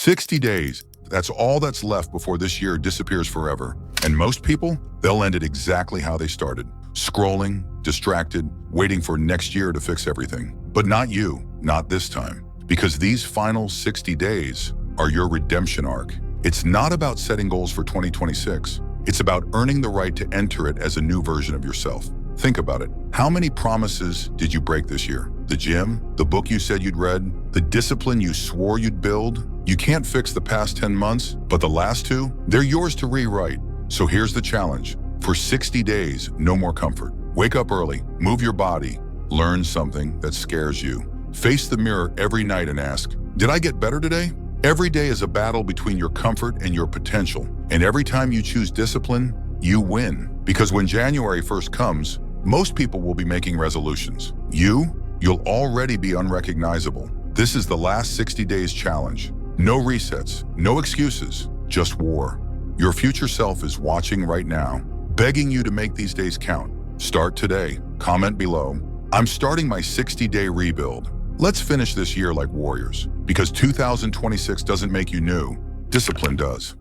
60 days, that's all that's left before this year disappears forever. And most people, they'll end it exactly how they started. Scrolling, distracted, waiting for next year to fix everything. But not you, not this time. Because these final 60 days are your redemption arc. It's not about setting goals for 2026. It's about earning the right to enter it as a new version of yourself. Think about it. How many promises did you break this year? The gym, the book you said you'd read, the discipline you swore you'd build? You can't fix the past 10 months, but the last two, they're yours to rewrite. So here's the challenge. For 60 days, no more comfort. Wake up early, move your body, learn something that scares you. Face the mirror every night and ask, did I get better today? Every day is a battle between your comfort and your potential. And every time you choose discipline, you win. Because when January 1st comes, most people will be making resolutions. You'll already be unrecognizable. This is the last 60 days challenge. No resets, no excuses, just war. Your future self is watching right now, begging you to make these days count. Start today. Comment below. I'm starting my 60-day rebuild. Let's finish this year like warriors. Because 2026 doesn't make you new, discipline does.